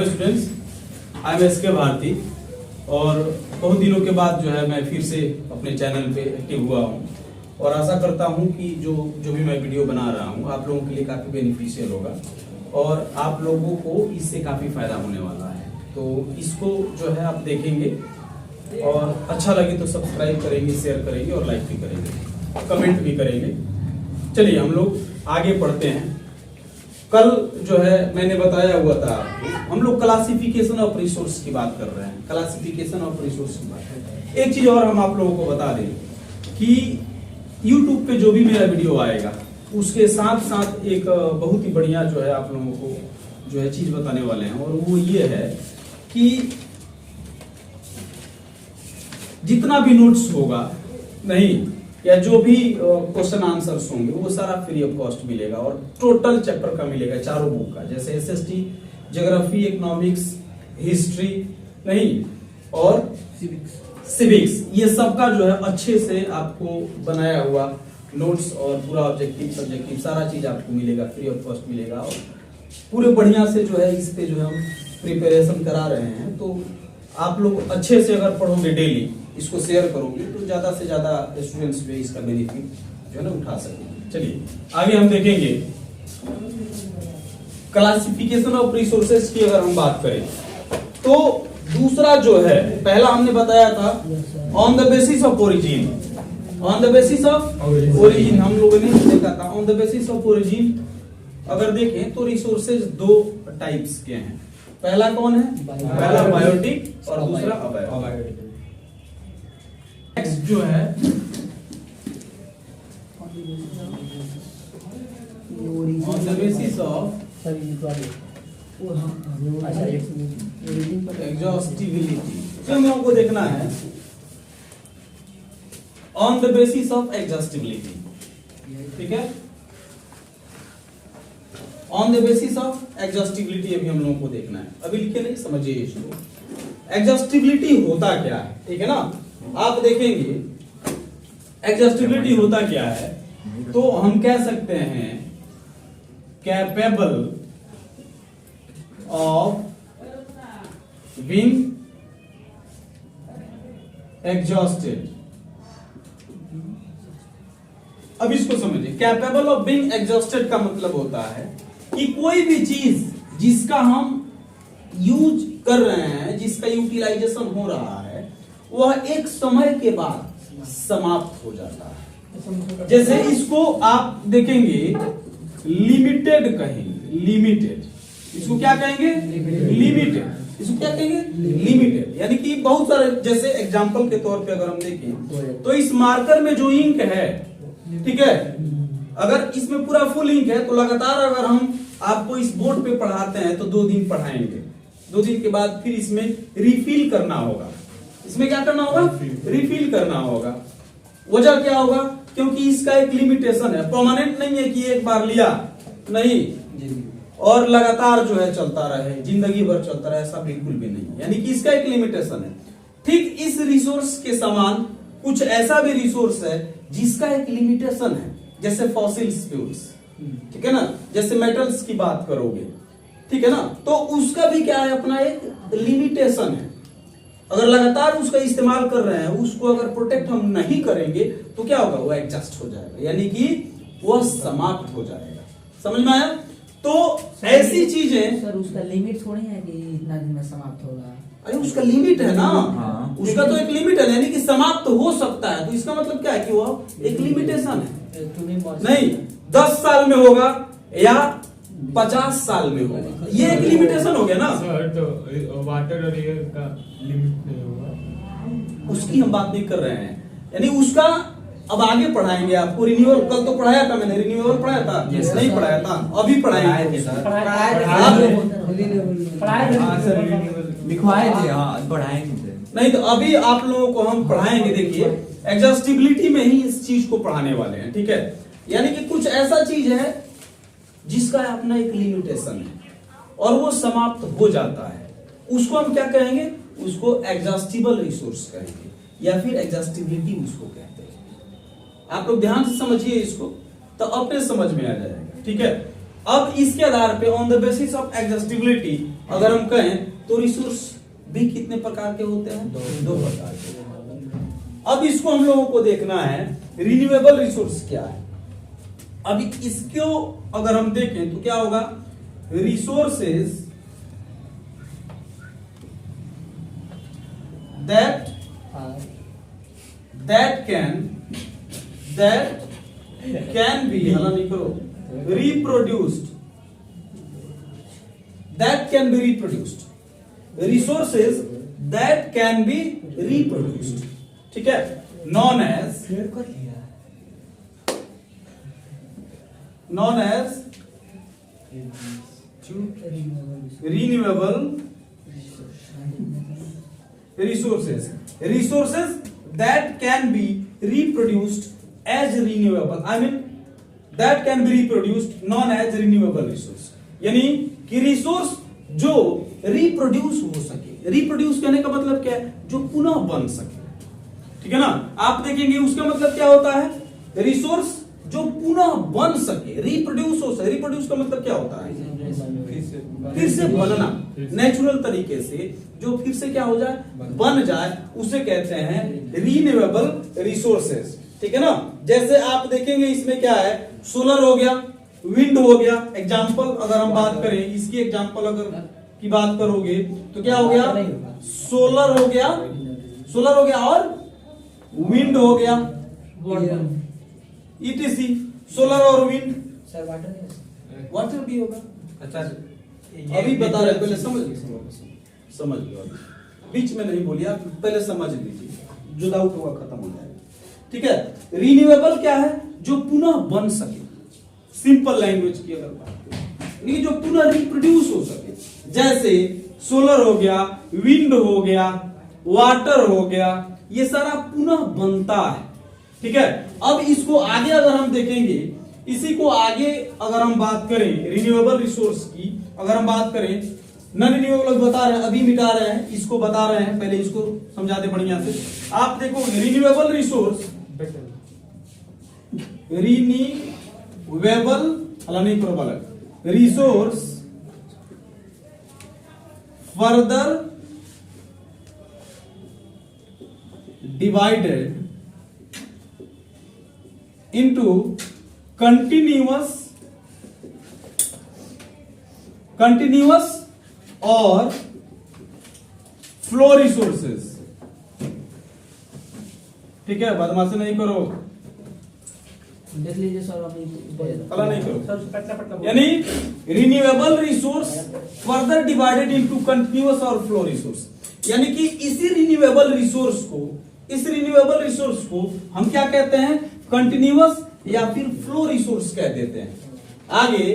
Hello students, I am S के भारती और बहुत दिनों के बाद जो है मैं फिर से अपने चैनल पे एक्टिव हुआ हूँ और आशा करता हूँ कि जो भी मैं वीडियो बना रहा हूँ आप लोगों के लिए काफ़ी बेनिफिशियल होगा और आप लोगों को इससे काफ़ी फायदा होने वाला है। तो इसको जो है आप देखेंगे और अच्छा लगे तो सब्सक्राइब करेंगे, शेयर करेंगे और लाइक भी करेंगे, कमेंट भी करेंगे। चलिए हम लोग आगे पढ़ते हैं। कल जो है मैंने बताया हुआ था हम लोग क्लासिफिकेशन ऑफ रिसोर्स की बात कर रहे हैं। क्लासिफिकेशन ऑफ रिसोर्स की बात है। एक चीज और हम आप लोगों को बता दें कि YouTube पे जो भी मेरा वीडियो आएगा उसके साथ साथ एक बहुत ही बढ़िया जो है आप लोगों को जो है चीज बताने वाले हैं और वो ये है कि जितना भी नोट्स होगा नहीं या जो भी क्वेश्चन आंसर्स होंगे वो सारा फ्री ऑफ कॉस्ट मिलेगा और टोटल चैप्टर का मिलेगा, चारों बुक का, जैसे SST, ज्योग्राफी, इकोनॉमिक्स, हिस्ट्री नहीं और सिविक्स, ये सबका जो है अच्छे से आपको बनाया हुआ नोट्स और पूरा ऑब्जेक्टिव सब्जेक्टिव सारा चीज आपको मिलेगा, फ्री ऑफ कॉस्ट मिलेगा और पूरे बढ़िया से जो है इस पे जो है हम प्रिपरेशन करा रहे हैं। तो आप लोग अच्छे से अगर पढ़ोगे, डेली इसको शेयर करोगे तो ज्यादा से ज्यादा स्टूडेंट्स जो है इसका बेनिफिट जो है ना उठा सकेंगे। चलिए आगे हम देखेंगे क्लासिफिकेशन ऑफ रिसोर्सेज की अगर हम बात करें तो दूसरा जो है, पहला हमने बताया था on the basis of origin. On the basis of origin हम लोगों ने देखा था। On the basis of origin अगर देखें तो रिसोर्सेज दो टाइप्स के हैं। पहला कौन है? पहला बायोटिक और दूसरा अबायोटिक। नेक्स्ट जो है on the basis of exhaustibility. तो हम लोगों को देखना है on the basis of exhaustibility, ठीक है। On the basis of exhaustibility अभी हम लोगों को देखना है। अभी लिखे नहीं, समझिए इसको। एग्जॉस्टिबिलिटी होता क्या है, ठीक है ना। आप देखेंगे एग्जॉस्टिबिलिटी होता क्या है तो हम कह सकते हैं कैपेबल ऑफ बीइंग एग्जॉस्टेड। अब इसको समझिए, कैपेबल ऑफ बीइंग एग्जॉस्टेड का मतलब होता है कि कोई भी चीज जिसका हम यूज कर रहे हैं, जिसका यूटिलाइजेशन हो रहा है, वह एक समय के बाद समाप्त हो जाता है। जैसे इसको आप देखेंगे लिमिटेड कहेंगे, लिमिटेड। इसको क्या कहेंगे? लिमिटेड। इसको क्या कहेंगे? लिमिटेड। यानी कि बहुत सारे, जैसे एग्जांपल के तौर पे अगर हम देखें तो इस मार्कर में जो इंक है, ठीक है, अगर इसमें पूरा फुल इंक है तो लगातार अगर हम आपको इस बोर्ड पे पढ़ाते हैं तो 2 दिन पढ़ाएंगे, 2 दिन के बाद फिर इसमें रिफिल करना होगा। इसमें क्या करना होगा? रिफिल करना होगा। वजह क्या होगा? क्योंकि इसका एक लिमिटेशन है, परमानेंट नहीं है कि एक बार लिया नहीं और लगातार जो है चलता रहे, जिंदगी भर चलता रहे, ऐसा बिल्कुल भी नहीं। यानी कि इसका एक लिमिटेशन है। ठीक इस रिसोर्स के समान कुछ ऐसा भी रिसोर्स है जिसका एक लिमिटेशन है, जैसे फॉसिल्स फ्यूल्स, ठीक है ना, जैसे मेटल्स की बात करोगे, ठीक है ना, तो उसका भी क्या है, अपना एक लिमिटेशन है। अगर लगातार उसका इस्तेमाल कर रहे हैं, उसको अगर प्रोटेक्ट हम नहीं करेंगे तो क्या होगा? वो एडजस्ट हो जाएगा, यानी कि वो समाप्त हो जाएगा। समझ में आया? तो ऐसी चीजें, सर उसका लिमिट थोड़ी है कि इतना दिन में समाप्त होगा। अरे उसका लिमिट है ना। हाँ। उसका तो एक लिमिट है, यानी कि समाप्त हो सकता है। तो इसका मतलब क्या है कि वो एक लिमिटेशन है। नहीं 10 साल में होगा या 50 साल में होगा, ये एक लिमिटेशन हो गया ना। सर तो वाटर और एयर का लिमिट नहीं होगा, उसकी हम बात नहीं कर रहे हैं। यानी उसका अब आगे पढ़ाएंगे आपको। रिन्यूअल कल तो पढ़ाया था मैंने, रिन्यूअल पढ़ाया था? नहीं पढ़ाया था, अभी पढ़ाएंगे। नहीं तो अभी आप लोगों को हम पढ़ाएंगे। देखिए एग्जॉस्टिबिलिटी में ही इस चीज को पढ़ाने वाले हैं, ठीक है। यानी कि कुछ ऐसा चीज है जिसका अपना एक लिमिटेशन है और वो समाप्त हो जाता है, उसको हम क्या कहेंगे? उसको एग्जॉस्टिबल रिसोर्स कहेंगे या फिर एग्जॉस्टिबिलिटी उसको कहते हैं। आप लोग ध्यान से समझिए इसको तो अपने समझ में आ जाएगा, ठीक है। अब इसके आधार पे on the basis of exhaustibility अगर हम कहें तो रिसोर्स भी कितने प्रकार के होते हैं? दो प्रकार के। अब इसको हम लोगों को देखना है रिन्यूएबल रिसोर्स क्या है। अभी इसको अगर हम देखें तो क्या होगा? रिसोर्सेज that can be हला नहीं करो reproduced, that can be reproduced, resources that can be reproduced, ठीक है, known as renewable resources that can be reproduced as renewable, I mean that can be reproduced known as renewable resource, यानी कि resource जो reproduce हो सके। Reproduce कहने का मतलब क्या है? जो पुनः बन सके, ठीक है ना। आप देखेंगे उसका मतलब क्या होता है? रिसोर्स जो पुनः बन सके, रिप्रोड्यूस हो सके। रिप्रोड्यूस का मतलब क्या होता है? फिर से बनना, नेचुरल तरीके से जो फिर से क्या हो जाए? बन जाए, उसे कहते हैं रिन्यूएबल रिसोर्सेज, ठीक है ना। जैसे आप देखेंगे इसमें क्या है? सोलर हो गया, विंड हो गया। एग्जांपल अगर हम बात करें, इसकी एग्जांपल अगर की बात करोगे तो क्या हो गया? सोलर हो गया, सोलर हो गया और विंड हो गया, ईटीसी। सोलर और विंड, वाटर भी होगा। अच्छा अभी बता रहे, पहले समझ लो, बीच में नहीं बोलिए, आप पहले समझ लीजिए, जो डाउट हुआ खत्म हो जाएगा, ठीक है। रिन्यूएबल क्या है? जो पुनः बन सके। सिंपल लैंग्वेज की अगर बात करें, जो पुनः रिप्रोड्यूस हो सके। जैसे सोलर हो गया, विंड हो गया, वाटर हो गया, ये सारा पुनः बनता है, ठीक है। अब इसको आगे अगर हम देखेंगे, इसी को आगे अगर हम बात करें रिन्यूएबल रिसोर्स की, अगर हम बात करें, नॉन रिन्यूएबल बता रहे हैं, अभी मिटा रहे हैं, इसको बता रहे हैं, पहले इसको समझाते बढ़िया से। आप देखो रिन्यूएबल रिसोर्स, रिन्यूएबल नहीं करो resource further divided into continuous और फ्लो रिसोर्सेज, ठीक है। बदमाशी नहीं करो, देख लीजिए सर, अभी कला नहीं करो। यानी renewable resource further divided into continuous और फ्लो रिसोर्स, यानी कि इसी रिन्यूएबल रिसोर्स को हम क्या कहते हैं? कंटिन्यूअस या फिर फ्लो रिसोर्स कह देते हैं। आगे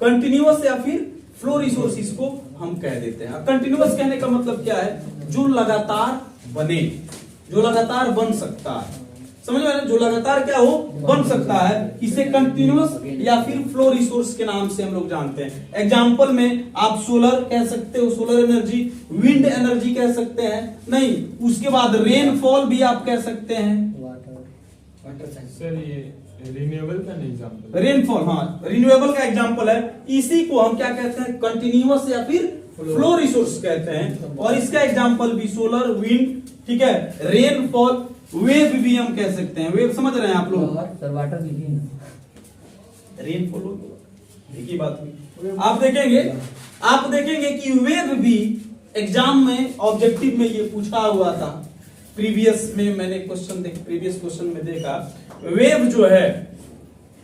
कंटिन्यूअस या फिर फ्लो रिसोर्स इसको हम कह देते हैं। कंटिन्यूअस कहने का मतलब क्या है? जो लगातार बने, जो लगातार बन सकता है, समझ में? जो लगातार क्या हो? बन सकता है, इसे कंटिन्यूअस या फिर फ्लो रिसोर्स के नाम से हम लोग जानते हैं। एग्जाम्पल में आप सोलर कह सकते हो, सोलर एनर्जी, विंड एनर्जी कह सकते हैं, नहीं उसके बाद रेनफॉल भी आप कह सकते हैं। सर ये रिन्यूएबल का एग्जांपल, रेनफॉल, हाँ रिन्यूएबल का एग्जांपल है। इसी को हम क्या कहते हैं? कंटिन्यूअस या फिर फ्लो रिसोर्स कहते हैं। और इसका एग्जांपल भी सोलर, विंड, ठीक है, रेनफॉल, वेव भी हम कह सकते हैं। वेव समझ रहे हैं आप लोग? वाटर भी, रेनफॉल एक ही बात हुई। आप देखेंगे कि वेव भी एग्जाम में ऑब्जेक्टिव में ये पूछा हुआ था। प्रीवियस में मैंने प्रीवियस क्वेश्चन में देखा, वेव जो है,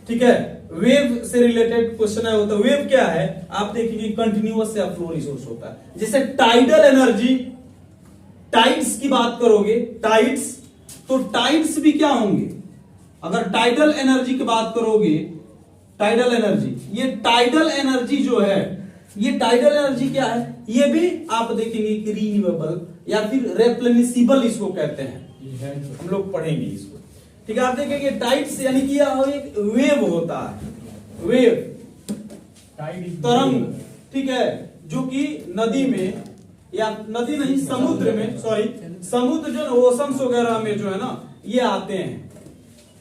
ठीक है, वेव से रिलेटेड क्वेश्चन है होता है। वेव क्या है? आप देखेंगे कंटिन्यूअस या फ्लो रिसोर्स होता है। जैसे टाइडल एनर्जी, टाइड्स की बात करोगे, टाइड्स, तो टाइड्स भी क्या होंगे? अगर टाइडल एनर्जी की बात करोगे, टाइडल एनर्जी, ये टाइडल एनर्जी जो है, ये टाइडल एनर्जी क्या है? ये भी आप देखेंगे कि रिन्यूएबल या फिर रेप्लेनिशिबल इसको कहते हैं। हम लोग पढ़ेंगे इसको, ठीक है। आप देखेंगे टाइड्स यानी कि एक वेव होता है, वेव, तरंग, ठीक है, जो कि नदी में या नदी नहीं समुद्र में, सॉरी समुद्र जो ओशंस वगैरह में जो है ना, ये आते हैं।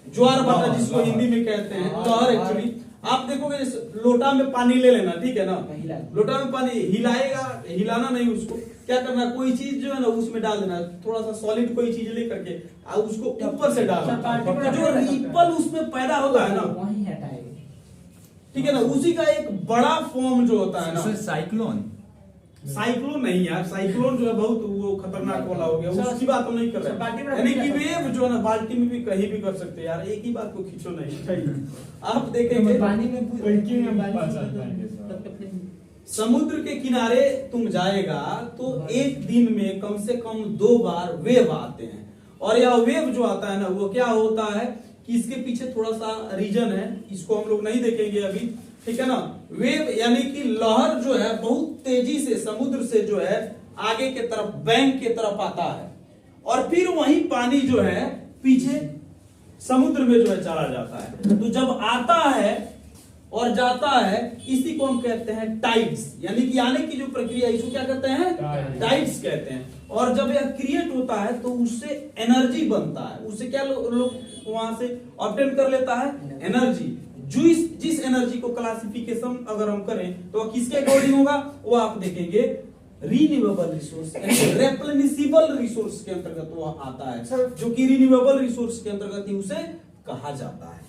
ज्वार भाटा जिसको हिंदी में कहते हैं, लहर एक्चुअली आप देखोगे लोटा में पानी ले लेना, ठीक है ना, हिला। लोटा में पानी हिलाएगा, हिलाना नहीं, उसको क्या करना, कोई चीज जो है ना उसमें डाल देना, थोड़ा सा सॉलिड कोई चीज लेकर के उसको ऊपर से डालना, जो रिपल उसमें पैदा होता है ना, वही हटाएगा, ठीक है ना, उसी का एक बड़ा फॉर्म जो होता है ना, साइक्लोन। साइक्लोन नहीं यार, साइक्लोन जो है बहुत वो खतरनाक वाला हो गया, उसकी बात हम नहीं कर रहे हैं। यानी कि वेव जो है ना बाल्टी में भी कहीं भी कर सकते हैं यार, एक ही बात को खींचो नहीं। आप देखेंगे पानी में टंकी में पास आता है। समुद्र के किनारे तुम जाएगा तो एक दिन में कम से कम 2 बार वेव आते हैं, और यह वेव जो आता है ना वो क्या होता है कि इसके पीछे थोड़ा सा रीजन है, इसको हम लोग नहीं देखेंगे अभी, ठीक है ना। वेव यानी कि लहर जो है बहुत तेजी से समुद्र से जो है आगे के तरफ बैंक के तरफ आता है, और फिर वही पानी जो है पीछे समुद्र में जो है चला जाता है। तो जब आता है और जाता है, इसी को हम कहते हैं टाइड्स, यानी कि आने की जो प्रक्रिया इसको क्या कहते हैं, टाइड्स कहते हैं। और जब यह क्रिएट होता है तो उससे एनर्जी बनता है, उससे क्या लोग वहां से ऑब्टेन कर लेता है, एनर्जी। जिस एनर्जी को क्लासिफिकेशन अगर हम करें तो किसके अकॉर्डिंग होगा, वो आप देखेंगे रिन्यूएबल रिसोर्स, रेप्लेनिशिबल रिसोर्स के अंतर्गत वो आता है, जो कि रिन्यूएबल रिसोर्स के अंतर्गत ही उसे कहा जाता है।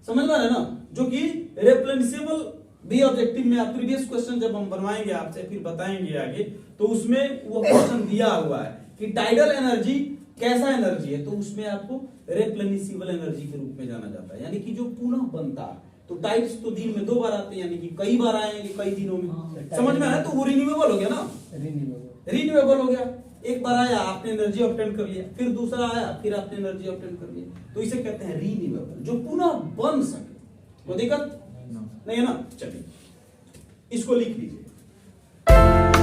समझ में आ रहा है ना, जो कि रेप्लेनिशिबल भी ऑब्जेक्टिव में आप प्रीवियस क्वेश्चन जब हम बनवाएंगे आपसे फिर बताएंगे आगे, तो उसमें वो क्वेश्चन दिया हुआ है कि टाइडल एनर्जी कैसा एनर्जी है, तो उसमें आपको रेप्लेनिशिबल एनर्जी के रूप में जाना जाता है, यानी कि जो पुनः बनता है। तो टाइड्स तो दिन में 2 बार आते हैं, यानी कि कई बार आएंगे कई दिनों में, समझ में आया, तो वो रिन्यूएबल हो गया ना, रिन्यूएबल हो गया। एक बार आया आपने एनर्जी ऑब्टेन कर लिया, फिर दूसरा आया फिर आपने एनर्जी ऑब्टेन कर लिया, तो इसे कहते हैं रिन्यूएबल, जो पुनः बन सके। कोई दिक्कत नहीं है ना, चलिए इसको लिख लीजिए।